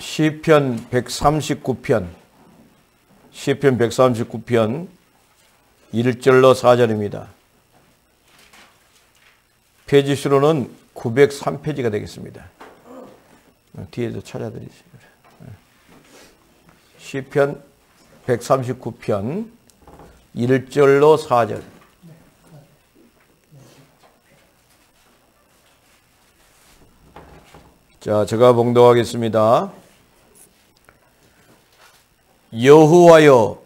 시편 139편 1절로 4절입니다. 페이지 수로는 903페이지가 되겠습니다. 뒤에도 찾아드리세요. 시편 139편 1절로 4절. 자, 제가 봉독하겠습니다. 여호와여,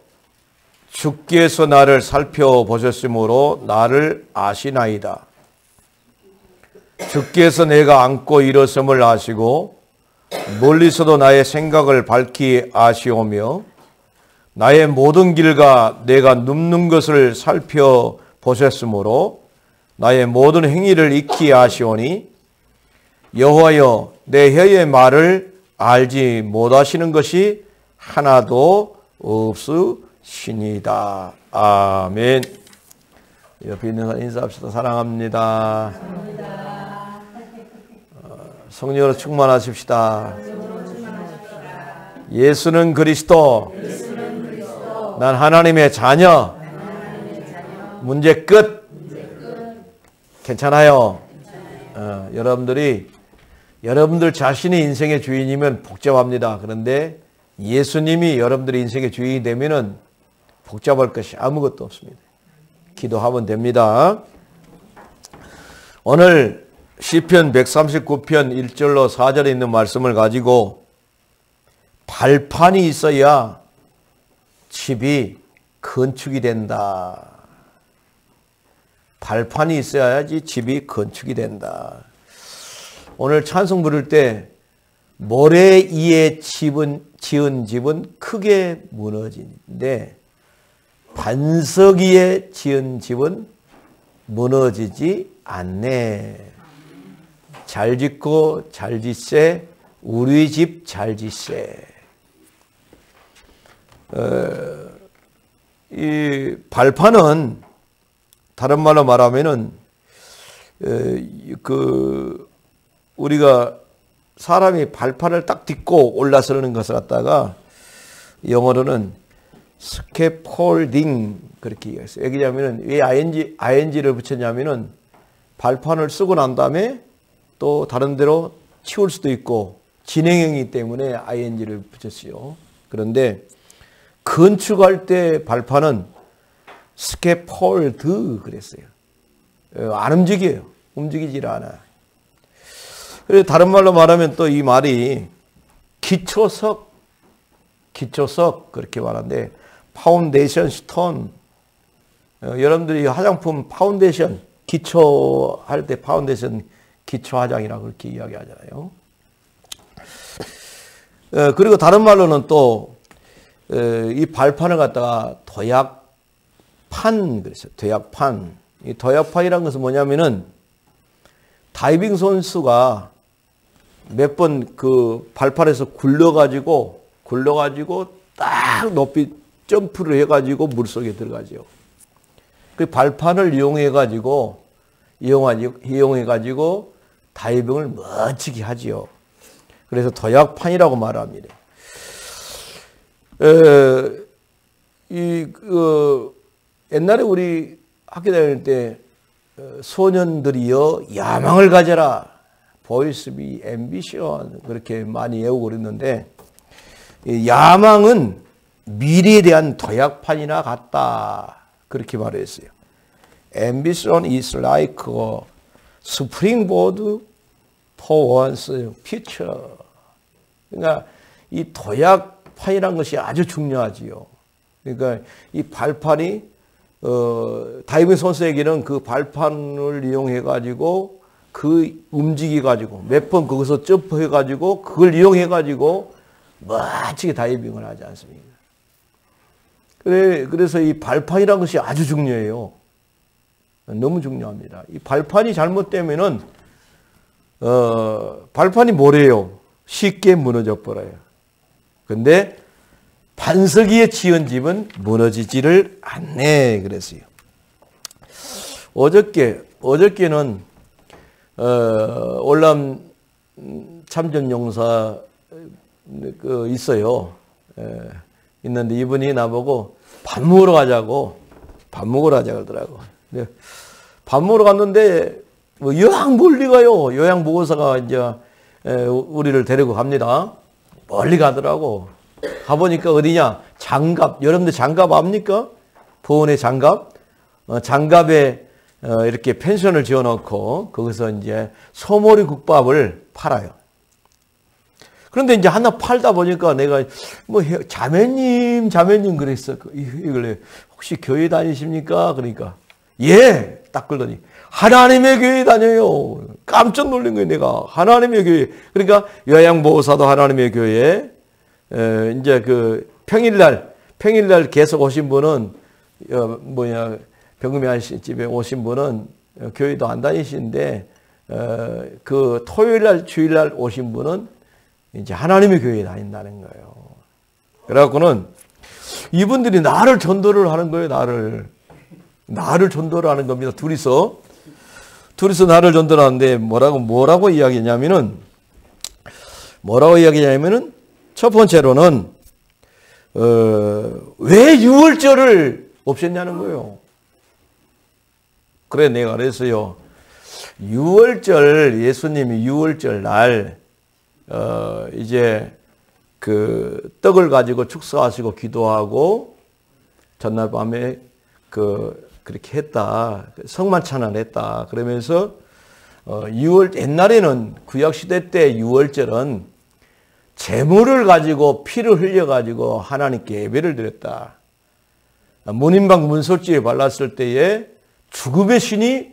주께서 나를 살펴보셨으므로 나를 아시나이다. 주께서 내가 앉고 일어섬을 아시고 멀리서도 나의 생각을 밝히 아시오며 나의 모든 길과 내가 눕는 것을 살펴보셨으므로 나의 모든 행위를 익히 아시오니 여호와여, 내 혀의 말을 알지 못하시는 것이 하나도 없으시니이다. 아멘. 옆에 있는 사람 인사합시다. 사랑합니다. 성령으로 충만하십시다. 예수는 그리스도. 난 하나님의 자녀. 문제 끝. 괜찮아요. 여러분들 자신이 인생의 주인이면 복잡합니다. 그런데 예수님이 여러분들의 인생의 주인이 되면은 복잡할 것이 아무것도 없습니다. 기도하면 됩니다. 오늘 시편 139편 1절로 4절에 있는 말씀을 가지고 발판이 있어야 집이 건축이 된다. 발판이 있어야지 집이 건축이 된다. 오늘 찬송 부를 때 모래 위에 지은 집은 크게 무너지는데 반석 위에 지은 집은 무너지지 않네. 잘 짓고 잘 짓세, 우리 집 잘 짓세. 이 발판은 다른 말로 말하면은 우리가 사람이 발판을 딱 딛고 올라서는 것을 갖다가 영어로는 스캐폴딩 그렇게 얘기했어요. 얘기하면은 왜 ing를 붙였냐면은 발판을 쓰고 난 다음에 또 다른 데로 치울 수도 있고 진행형이기 때문에 ing를 붙였어요. 그런데 건축할 때 발판은 스캐폴드 그랬어요. 안 움직여요. 움직이질 않아요. 그래서 다른 말로 말하면 또 이 말이 기초석 그렇게 말하는데 파운데이션 스톤. 여러분들이 화장품 파운데이션 기초할 때 파운데이션 기초 화장이라고 그렇게 이야기하잖아요. 그리고 다른 말로는 또 이 발판을 갖다가 도약판 그랬어요. 도약판. 이 도약판이라는 것은 뭐냐면은 다이빙 선수가 몇 번 그 발판에서 굴러가지고 딱 높이 점프를 해가지고 물속에 들어가죠. 그 발판을 이용해가지고 다이빙을 멋지게 하지요. 그래서 도약판이라고 말합니다. 옛날에 우리 학교 다닐 때 소년들이여 야망을 가져라. 보이스 비 앰비션 그렇게 많이 외우고 그랬는데 야망은 미래에 대한 도약판이나 같다. 그렇게 말했어요. Ambition is like a springboard for one's future. 그러니까 이 도약판이라는 것이 아주 중요하지요. 그러니까 이 발판이 다이빙 선수에게는 그 발판을 이용해 가지고 움직여 가지고 몇 번 거기서 점프해 가지고 그걸 이용해 가지고 멋지게 다이빙을 하지 않습니까? 그래서 이 발판이라는 것이 아주 중요해요. 너무 중요합니다. 이 발판이 잘못되면은 발판이 뭐래요? 쉽게 무너져 버려요. 근데 반석 위에 지은 집은 무너지지를 않네 그랬어요. 어저께는 월남 참전용사 있어요. 있는데 이분이 나보고 밥 먹으러 가자고 그러더라고. 밥 먹으러 갔는데 뭐 요양 멀리 가요. 요양 보고사가 이제 우리를 데리고 갑니다. 멀리 가더라고. 가보니까 어디냐? 장갑. 여러분들 장갑 압니까? 보온의 장갑. 장갑에 이렇게 펜션을 지어놓고 거기서 이제 소머리 국밥을 팔아요. 그런데 이제 하나 팔다 보니까 내가 뭐 자매님 그랬어. 이걸 혹시 교회 다니십니까? 그러니까 예, 딱 그러더니 하나님의 교회 다녀요. 깜짝 놀란 거예요, 내가. 하나님의 교회. 그러니까 요양보호사도 하나님의 교회. 이제 그 평일날 계속 오신 분은 병금이 아저씨 집에 오신 분은 교회도 안 다니시는데 그 토요일날 주일날 오신 분은 이제 하나님의 교회에 다닌다는 거예요. 그래갖고는 이분들이 나를 전도를 하는 거예요. 나를 전도를 하는 겁니다. 둘이서 나를 전도를 하는데 뭐라고 이야기냐면은 첫 번째로는 왜 유월절을 없앴냐는 거예요. 그래 내가 그랬어요. 유월절, 예수님이 유월절 날 이제 그 떡을 가지고 축사하시고 기도하고 전날 밤에 그렇게 했다. 성만찬을 했다. 그러면서 옛날에는 구약시대 때 유월절은 제물을 가지고 피를 흘려가지고 하나님께 예배를 드렸다. 문인방 문설주에 발랐을 때에 죽음의 신이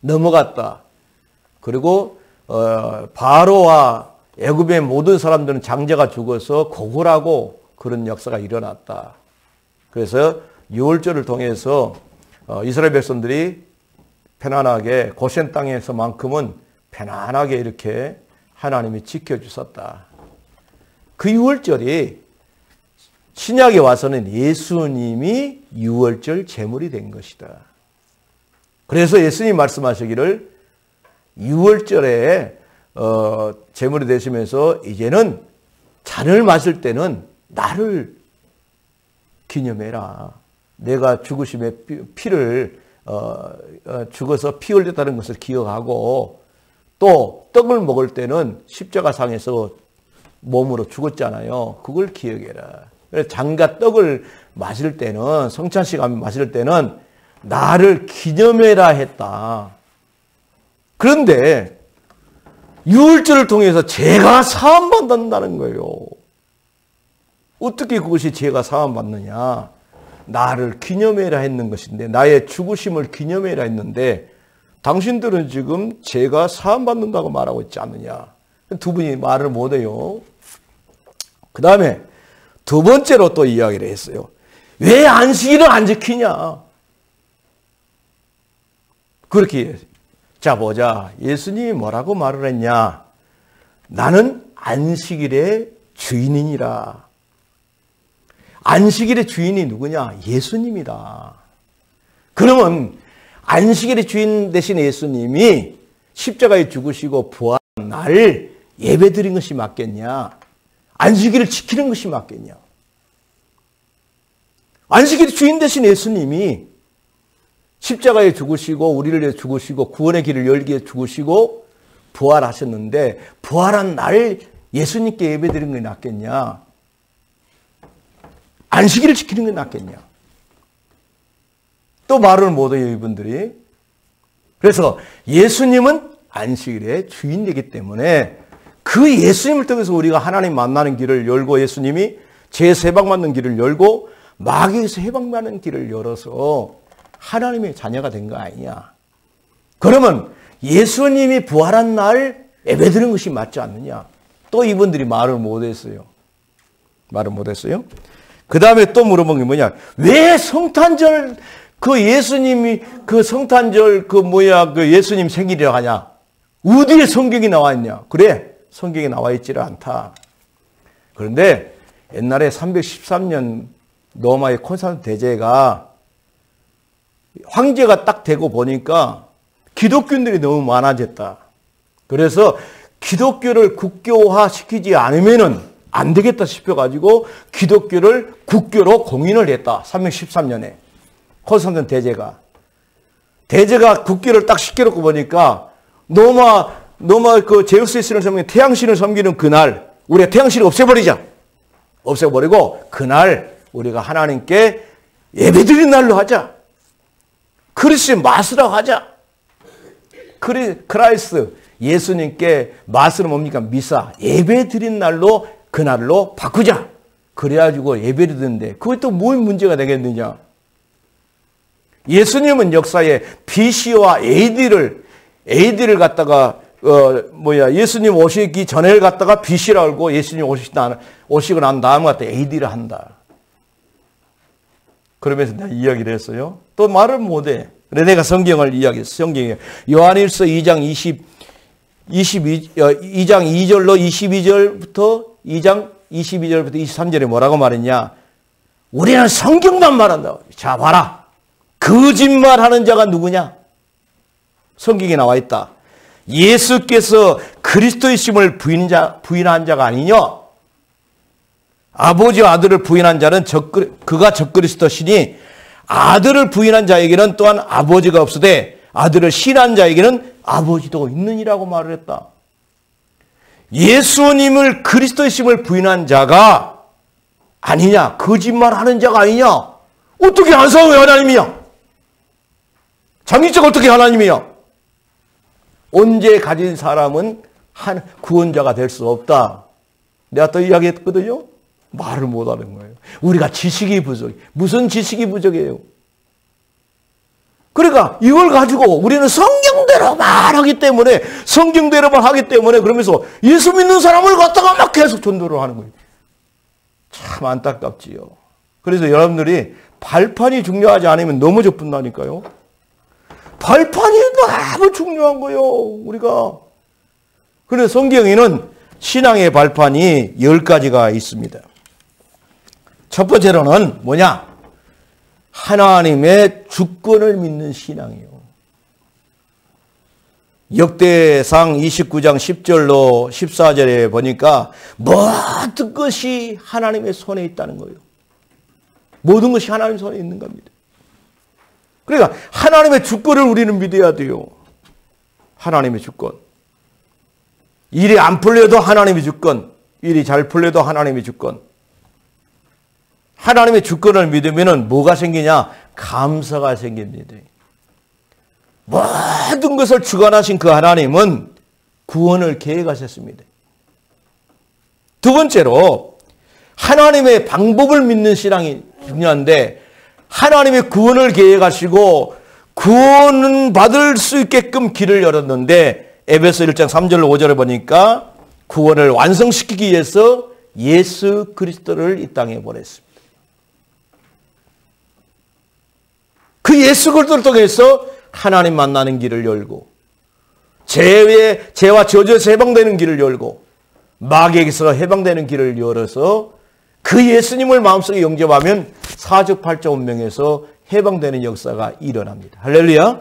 넘어갔다. 그리고 바로와 애굽의 모든 사람들은 장자가 죽어서 고골하고 그런 역사가 일어났다. 그래서 유월절을 통해서 이스라엘 백성들이 편안하게 고센 땅에서만큼은 편안하게 이렇게 하나님이 지켜주셨다. 그 유월절이 신약에 와서는 예수님이 유월절 제물이 된 것이다. 그래서 예수님 말씀하시기를 유월절에 제물이 되시면서 이제는 잔을 마실 때는 나를 기념해라. 내가 죽으심의 피를 죽어서 피 흘렸다는 것을 기억하고 또 떡을 먹을 때는 십자가상에서 몸으로 죽었잖아요. 그걸 기억해라. 그래서 잔과 떡을 마실 때는 성찬식 마실 때는 나를 기념해라 했다. 그런데 유월절을 통해서 죄가 사함받는다는 거예요. 어떻게 그것이 죄가 사함받느냐? 나를 기념해라 했는 것인데, 나의 죽으심을 기념해라 했는데 당신들은 지금 죄가 사함받는다고 말하고 있지 않느냐? 두 분이 말을 못해요. 그 다음에 두 번째로 또 이야기를 했어요. 왜 안식일을 안 지키냐? 그렇게 자 보자. 예수님이 뭐라고 말을 했냐? 나는 안식일의 주인이니라. 안식일의 주인이 누구냐? 예수님이다. 그러면 안식일의 주인 되신 예수님이 십자가에 죽으시고 부활한 날 예배드린 것이 맞겠냐? 안식일을 지키는 것이 맞겠냐? 안식일의 주인 되신 예수님이 십자가에 죽으시고 우리를 위해 죽으시고 구원의 길을 열기 위해 죽으시고 부활하셨는데 부활한 날 예수님께 예배드리는 게 낫겠냐? 안식일을 지키는 게 낫겠냐? 또 말을 못해요, 이분들이. 그래서 예수님은 안식일의 주인이기 때문에 그 예수님을 통해서 우리가 하나님 만나는 길을 열고 예수님이 죄 해방받는 길을 열고 마귀에서 해방받는 길을 열어서 하나님의 자녀가 된 거 아니냐. 그러면 예수님이 부활한 날 예배드리는 것이 맞지 않느냐. 또 이분들이 말을 못했어요. 그 다음에 또 물어본 게 뭐냐. 왜 성탄절 그 예수님이 그 성탄절 그 예수님 생일이라고 하냐. 어디에 성경이 나와 있냐. 그래 성경에 나와 있지를 않다. 그런데 옛날에 313년 로마의 콘스탄틴 대제가 황제가 딱 되고 보니까 기독교인들이 너무 많아졌다. 그래서 기독교를 국교화 시키지 않으면은 안 되겠다 싶어가지고 기독교를 국교로 공인을 했다. 313년에. 콘스탄틴 대제가 국교를 딱 시켜놓고 보니까 너무 그 제우스의 신을 섬기는 태양신을 섬기는 그날 우리가 태양신을 없애버리자. 없애버리고 그날 우리가 하나님께 예배드리는 날로 하자. 그리스도의 마스라고 하자. 크라이스트 예수님께 마스는 뭡니까? 미사 예배드린 날로 그날로 바꾸자. 그래가지고 예배를 드는데 그게 또 뭘 문제가 되겠느냐. 예수님은 역사에 BC와 AD를 갖다가 예수님 오시기 전에를 갖다가 BC라고 알고 예수님 오시고 난 다음에 갖다 AD를 한다. 그러면서 내가 이야기를 했어요. 또 말을 못해. 그래 내가 성경을 이야기했어. 성경에 요한일서 2장 2절로 22절부터 2장 22절부터 23절에 뭐라고 말했냐. 우리는 성경만 말한다. 자 봐라. 거짓말하는 자가 누구냐? 성경에 나와 있다. 예수께서 그리스도이심을 부인한 자가 아니냐? 아버지와 아들을 부인한 자는 그가 적그리스도시니 아들을 부인한 자에게는 또한 아버지가 없으되 아들을 신한 자에게는 아버지도 있느니라고 말을 했다. 예수님을 그리스도이심을 부인한 자가 아니냐? 거짓말하는 자가 아니냐? 어떻게 안사의 하나님이냐? 장기자가 어떻게 하나님이냐? 언제 가진 사람은 한 구원자가 될 수 없다. 내가 또 이야기했거든요. 말을 못하는 거예요. 우리가 지식이 부족해. 무슨 지식이 부족해요? 그러니까 이걸 가지고 우리는 성경대로만 하기 때문에 성경대로만 하기 때문에 그러면서 예수 믿는 사람을 갖다가 막 계속 전도를 하는 거예요. 참 안타깝지요. 그래서 여러분들이 발판이 중요하지 않으면 넘어져 본다니까요. 발판이 너무 중요한 거예요. 우리가. 그래서 성경에는 신앙의 발판이 10가지가 있습니다. 첫 번째로는 뭐냐? 하나님의 주권을 믿는 신앙이에요. 역대상 29장 10절로 14절에 보니까 모든 것이 하나님의 손에 있다는 거예요. 모든 것이 하나님의 손에 있는 겁니다. 그러니까 하나님의 주권을 우리는 믿어야 돼요. 하나님의 주권. 일이 안 풀려도 하나님의 주권. 일이 잘 풀려도 하나님의 주권. 하나님의 주권을 믿으면 뭐가 생기냐? 감사가 생깁니다. 모든 것을 주관하신 그 하나님은 구원을 계획하셨습니다. 두 번째로 하나님의 방법을 믿는 신앙이 중요한데 하나님의 구원을 계획하시고 구원은 받을 수 있게끔 길을 열었는데 에베소 1장 3절로 5절에 보니까 구원을 완성시키기 위해서 예수 그리스도를 이 땅에 보냈습니다. 그 예수 그리스도를 통해서 하나님 만나는 길을 열고 죄와 저주에서 해방되는 길을 열고 마귀에게서 해방되는 길을 열어서 그 예수님을 마음속에 영접하면 사주팔자 운명에서 해방되는 역사가 일어납니다. 할렐루야.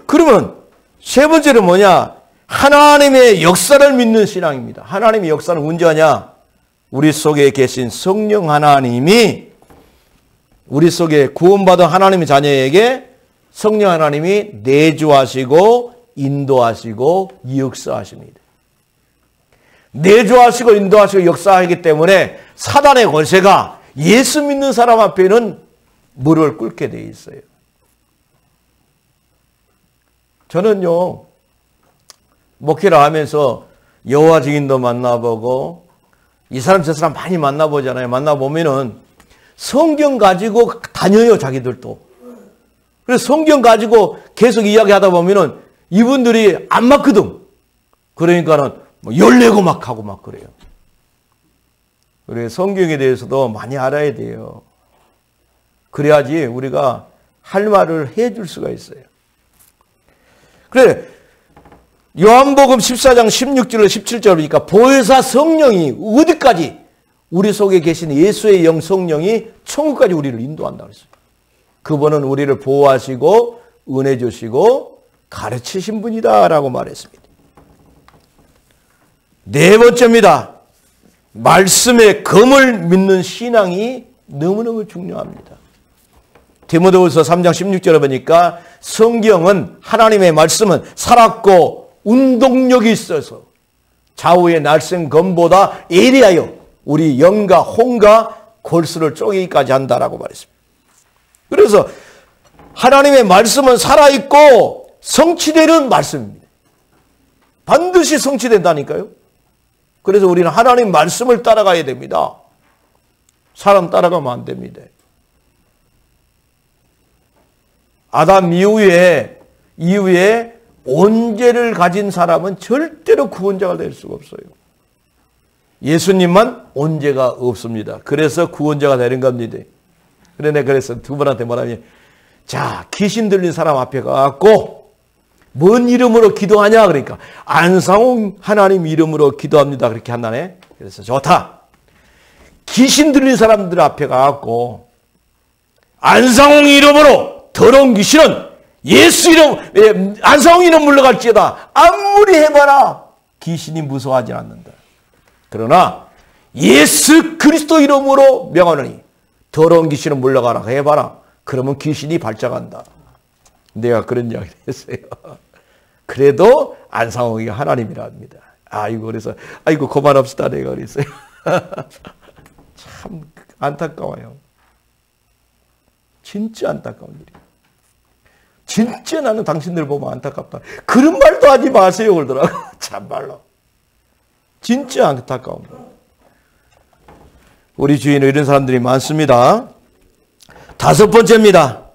그러면 세 번째는 뭐냐? 하나님의 역사를 믿는 신앙입니다. 하나님의 역사는 언제 하냐? 우리 속에 계신 성령 하나님이 우리 속에 구원받은 하나님의 자녀에게 성령 하나님이 내주하시고 인도하시고 역사하십니다. 내주하시고 인도하시고 역사하기 때문에 사단의 권세가 예수 믿는 사람 앞에는 무릎을 꿇게 돼 있어요. 저는요, 목회를 하면서 여호와 증인도 만나보고 이 사람 저 사람 많이 만나보잖아요. 만나보면은 성경 가지고 다녀요, 자기들도. 그래서 성경 가지고 계속 이야기하다 보면은 이분들이 안 맞거든. 그러니까는 열내고 막 하고 막 그래요. 그래서 성경에 대해서도 많이 알아야 돼요. 그래야지 우리가 할 말을 해줄 수가 있어요. 그래, 요한복음 14장 16절로 17절 보니까 보혜사 성령이 어디까지 우리 속에 계신 예수의 영 성령이 천국까지 우리를 인도한다고 했어요. 그분은 우리를 보호하시고 은혜 주시고 가르치신 분이다라고 말했습니다. 네 번째입니다. 말씀의 검을 믿는 신앙이 너무너무 중요합니다. 디모데후서 3장 16절에 보니까 성경은 하나님의 말씀은 살았고 운동력이 있어서 좌우의 날쌘 검보다 예리하여 우리 영과 혼과 골수를 쪼개기까지 한다라고 말했습니다. 그래서 하나님의 말씀은 살아있고 성취되는 말씀입니다. 반드시 성취된다니까요. 그래서 우리는 하나님 말씀을 따라가야 됩니다. 사람 따라가면 안 됩니다. 아담 이후에 온죄를 가진 사람은 절대로 구원자가 될 수가 없어요. 예수님만 온죄가 없습니다. 그래서 구원자가 되는 겁니다. 그래서 두 분한테 뭐라면, 자, 귀신 들린 사람 앞에 가갖고 뭔 이름으로 기도하냐? 그러니까 안상홍 하나님 이름으로 기도합니다. 그렇게 한다네. 그래서 좋다. 귀신 들린 사람들 앞에 가갖고 안상홍 이름으로 더러운 귀신은 예수 이름, 안상홍 이름 물러갈지어다. 아무리 해봐라 귀신이 무서워하지 않는다. 그러나 예수 그리스도 이름으로 명하노니 더러운 귀신은 물러가라 해봐라. 그러면 귀신이 발작한다. 내가 그런 이야기를 했어요. 그래도 안상홍이가 하나님이라 합니다. 그래서 그만합시다 내가 그랬어요. 참 안타까워요. 진짜 안타까운 일이에요. 진짜 나는 당신들 보면 안타깝다. 그런 말도 하지 마세요 그러더라고. 참말로. 진짜 안타까운 거예요. 우리 주위에는 이런 사람들이 많습니다. 다섯 번째입니다.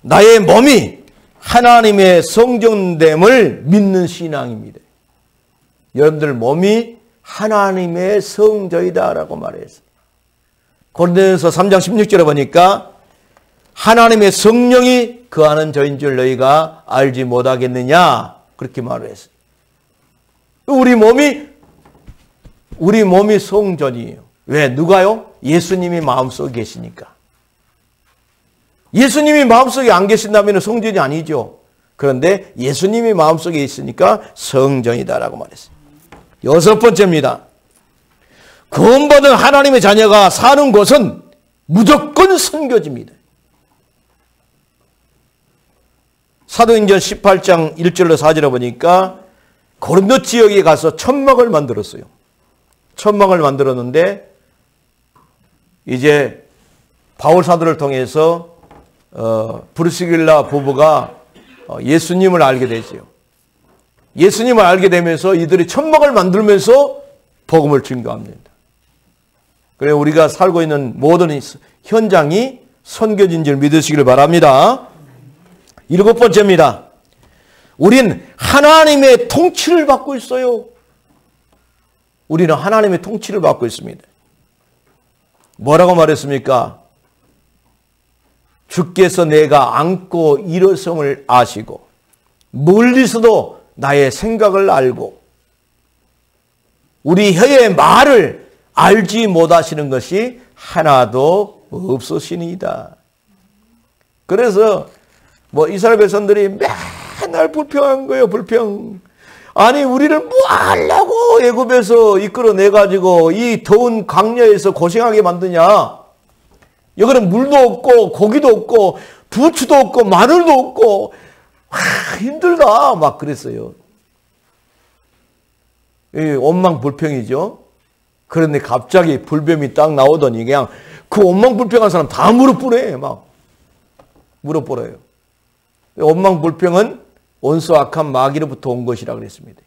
나의 몸이 하나님의 성전됨을 믿는 신앙입니다. 여러분들 몸이 하나님의 성전이다라고 말했어요. 고린도전서 3장 16절에 보니까 하나님의 성령이 거하는 저인 줄 너희가 알지 못하겠느냐 그렇게 말을 했어요. 우리 몸이 성전이에요. 왜? 누가요? 예수님이 마음속에 계시니까. 예수님이 마음속에 안 계신다면 성전이 아니죠. 그런데 예수님이 마음속에 있으니까 성전이다라고 말했어요. 여섯 번째입니다. 구원받은 하나님의 자녀가 사는 곳은 무조건 선교지입니다. 사도행전 18장 1절로 4절에 보니까 고린도 지역에 가서 천막을 만들었어요. 천막을 만들었는데 이제 바울 사도를 통해서 브리스길라 부부가 예수님을 알게 되죠. 예수님을 알게 되면서 이들이 천막을 만들면서 복음을 증거합니다. 그래 우리가 살고 있는 모든 현장이 선교지인 줄 믿으시기를 바랍니다. 일곱 번째입니다. 우린 하나님의 통치를 받고 있어요. 우리는 하나님의 통치를 받고 있습니다. 뭐라고 말했습니까? 주께서 내가 안고 일어섬을 아시고 멀리서도 나의 생각을 알고 우리 혀의 말을 알지 못하시는 것이 하나도 없으시니이다. 그래서 이스라엘 백성들이 맨날 불평한 거예요. 불평. 아니 우리를 뭐 하려고 애굽에서 이끌어내가지고 이 더운 광야에서 고생하게 만드냐. 여기는 물도 없고 고기도 없고 부추도 없고 마늘도 없고 힘들다 막 그랬어요. 원망불평이죠. 그런데 갑자기 불뱀이 딱 나오더니 그냥 그 원망불평한 사람 다 무릎 꿇어요. 막 무릎 꿇어요. 원망불평은 온수 악한 마귀로부터 온 것이라 그랬습니다.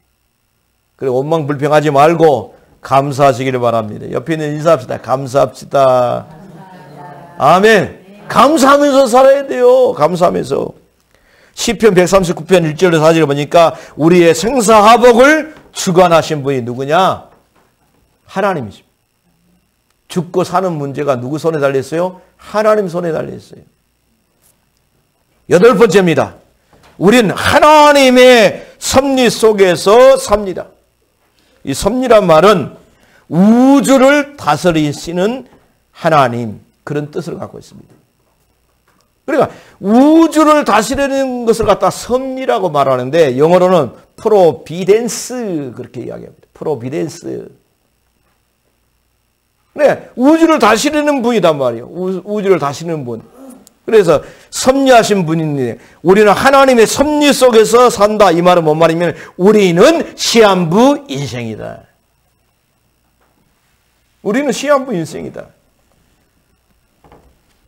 그래 원망불평하지 말고 감사하시기를 바랍니다. 옆에 있는 인사합시다. 감사합시다. 아멘. 감사하면서 살아야 돼요. 감사하면서. 시편 139편 1절로 4절을 보니까 우리의 생사화복을 주관하신 분이 누구냐? 하나님이십니다. 죽고 사는 문제가 누구 손에 달렸어요? 하나님 손에 달렸어요. 여덟 번째입니다. 우린 하나님의 섭리 속에서 삽니다. 이 섭리란 말은 우주를 다스리시는 하나님 그런 뜻을 갖고 있습니다. 그러니까 우주를 다스리는 것을 갖다 섭리라고 말하는데 영어로는 프로비덴스 그렇게 이야기합니다. 프로비덴스. 네, 우주를 다스리는 분이단 말이에요. 우주를 다스리는 분. 그래서 섭리하신 분인데 우리는 하나님의 섭리 속에서 산다. 이 말은 뭔 말이냐면 우리는 시한부 인생이다. 우리는 시한부 인생이다.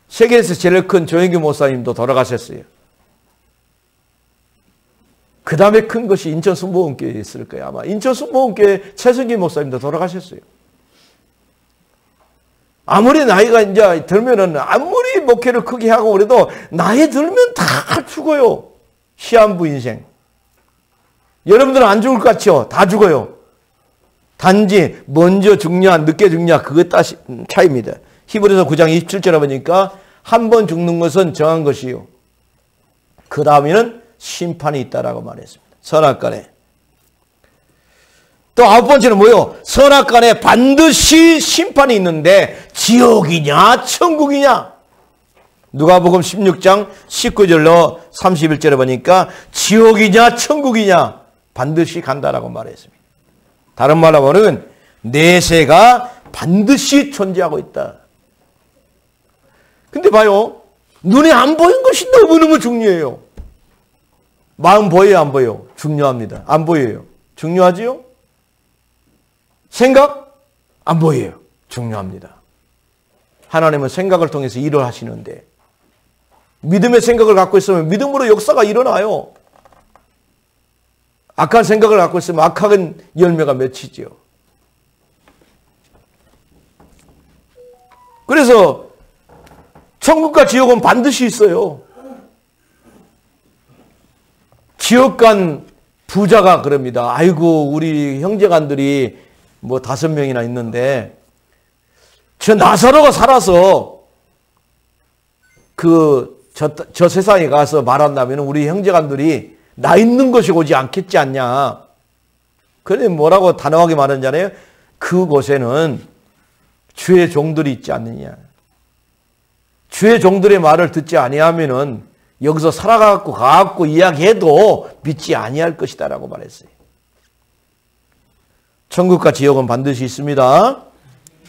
세계에서 제일 큰 조영기 목사님도 돌아가셨어요. 그 다음에 큰 것이 인천 순복음교회에 있을 거예요. 아마 인천 순복음교회 최승기 목사님도 돌아가셨어요. 아무리 나이가 이제 들면은 아무리 목회를 크게 하고 그래도 나이 들면 다 죽어요. 시한부 인생. 여러분들은 안 죽을 것 같죠? 다 죽어요. 단지 먼저 죽냐 늦게 죽냐 그것 차이입니다. 히브리서 9장 27절에 보니까 한 번 죽는 것은 정한 것이요. 그 다음에는 심판이 있다라고 말했습니다. 선악간에. 또 9번째는 뭐요? 선악간에 반드시 심판이 있는데 지옥이냐 천국이냐. 누가복음 16장 19절로 31절에 보니까 지옥이냐 천국이냐 반드시 간다라고 말했습니다. 다른 말로 말하면 내세가 반드시 존재하고 있다. 근데 봐요. 눈에 안 보이는 것이 너무너무 중요해요. 마음 보여요, 안 보여요? 중요합니다. 안 보여요. 중요하지요? 생각? 안 보여요. 중요합니다. 하나님은 생각을 통해서 일을 하시는데 믿음의 생각을 갖고 있으면 믿음으로 역사가 일어나요. 악한 생각을 갖고 있으면 악한 열매가 맺히죠. 그래서 천국과 지옥은 반드시 있어요. 지옥 간 부자가 그럽니다. 아이고 우리 형제간들이 뭐 5명이나 있는데 저 나사로가 살아서 저 세상에 가서 말한다면 우리 형제간들이 나 있는 것이 오지 않겠지 않냐. 그런데 뭐라고 단호하게 말하잖아요. 그곳에는 주의 종들이 있지 않느냐. 주의 종들의 말을 듣지 아니하면은 여기서 살아가고 가갖고 이야기해도 믿지 아니할 것이다라고 말했어요. 천국과 지옥은 반드시 있습니다.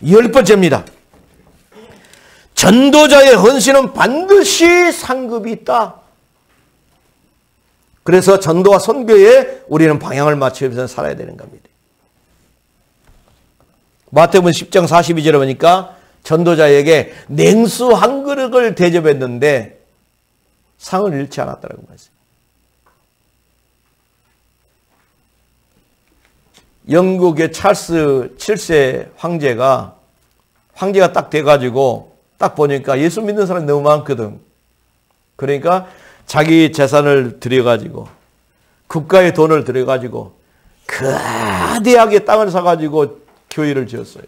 10번째입니다. 전도자의 헌신은 반드시 상급이 있다. 그래서 전도와 선교에 우리는 방향을 맞추면서 살아야 되는 겁니다. 마태복음 10장 42절에 보니까 전도자에게 냉수 한 그릇을 대접했는데 상을 잃지 않았다라고 말했어요. 영국의 찰스 7세 황제가 딱 돼가지고 딱 보니까 예수 믿는 사람이 너무 많거든. 그러니까 자기 재산을 들여가지고 국가의 돈을 들여가지고 거대하게 땅을 사가지고 교회를 지었어요.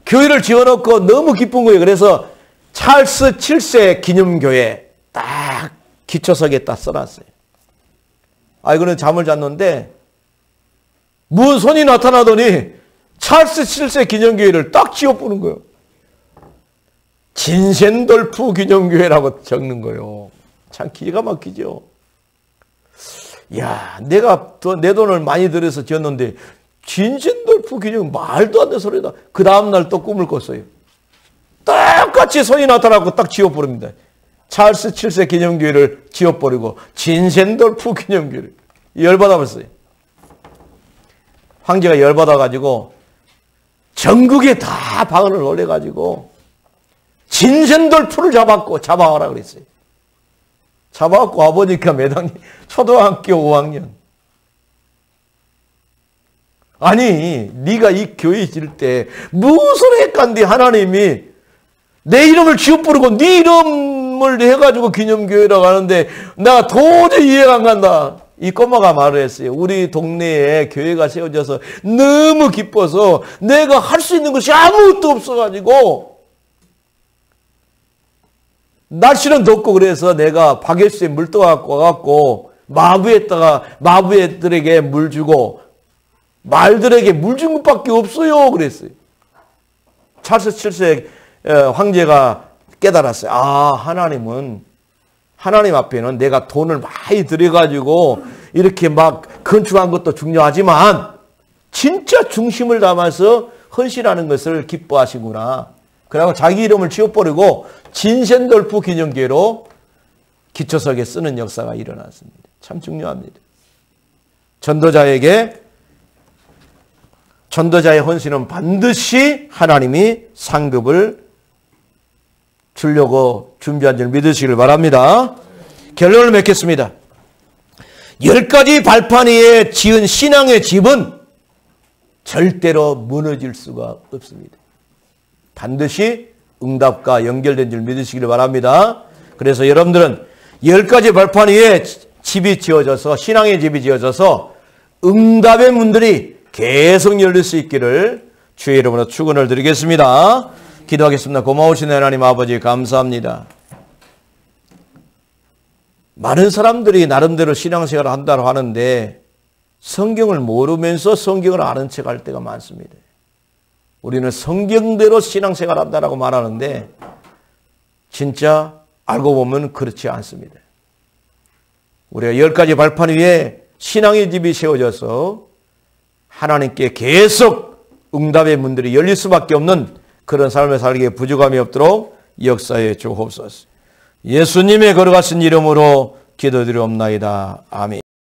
교회를 지어놓고 너무 기쁜 거예요. 그래서 찰스 7세 기념교회 딱 기초석에 딱 써놨어요. 이거는 잠을 잤는데 무슨 손이 나타나더니 찰스 7세 기념교회를 딱 지어보는 거예요. 진센돌프 기념교회라고 적는 거예요. 참 기가 막히죠. 야, 내가 내 돈을 많이 들여서 지었는데 진센돌프 기념 말도 안 되는 소리다. 그 다음날 또 꿈을 꿨어요. 똑같이 손이 나타나고 딱 지워버립니다. 찰스 7세 기념교회를 지워버리고 진센돌프 기념교회를 열받아버렸어요. 황제가 열받아가지고 전국에 다 방언을 올려가지고 진센돌프를 잡아와라 그랬어요. 잡아갖고 아버지가 매당이 초등학교 5학년. 아니 네가 이 교회 지을 때 무슨 핵간디 하나님이 내 이름을 지어버리고 네 이름을 해가지고 기념교회라고 하는데 나 도저히 이해가 안 간다. 이 꼬마가 말을 했어요. 우리 동네에 교회가 세워져서 너무 기뻐서 내가 할 수 있는 것이 아무것도 없어가지고 날씨는 덥고 그래서 내가 바게스에 물 떠갖고 와갖고 마부애들에게 물 주고 말들에게 물 준 것밖에 없어요. 그랬어요. 찰스 7세 황제가 깨달았어요. 아, 하나님 앞에는 내가 돈을 많이 들여가지고 이렇게 막 건축한 것도 중요하지만 진짜 중심을 담아서 헌신하는 것을 기뻐하시구나. 그리고 자기 이름을 지워버리고 진센돌프 기념교회로 기초석에 쓰는 역사가 일어났습니다. 참 중요합니다. 전도자의 헌신은 반드시 하나님이 상급을 주려고 준비한 줄 믿으시길 바랍니다. 결론을 맺겠습니다. 10가지 발판 위에 지은 신앙의 집은 절대로 무너질 수가 없습니다. 반드시 응답과 연결된 줄 믿으시길 바랍니다. 그래서 여러분들은 10가지 발판 위에 집이 지어져서 신앙의 집이 지어져서 응답의 문들이 계속 열릴 수 있기를 주의 이름으로 축원을 드리겠습니다. 기도하겠습니다. 고마우신 하나님 아버지 감사합니다. 많은 사람들이 나름대로 신앙생활을 한다고 하는데 성경을 모르면서 성경을 아는 척할 때가 많습니다. 우리는 성경대로 신앙생활 한다고 말하는데 진짜 알고 보면 그렇지 않습니다. 우리가 10가지 발판 위에 신앙의 집이 세워져서 하나님께 계속 응답의 문들이 열릴 수밖에 없는 그런 삶을 살기에 부족함이 없도록 역사해 주옵소서. 예수님의 걸어가신 이름으로 기도드리옵나이다. 아멘.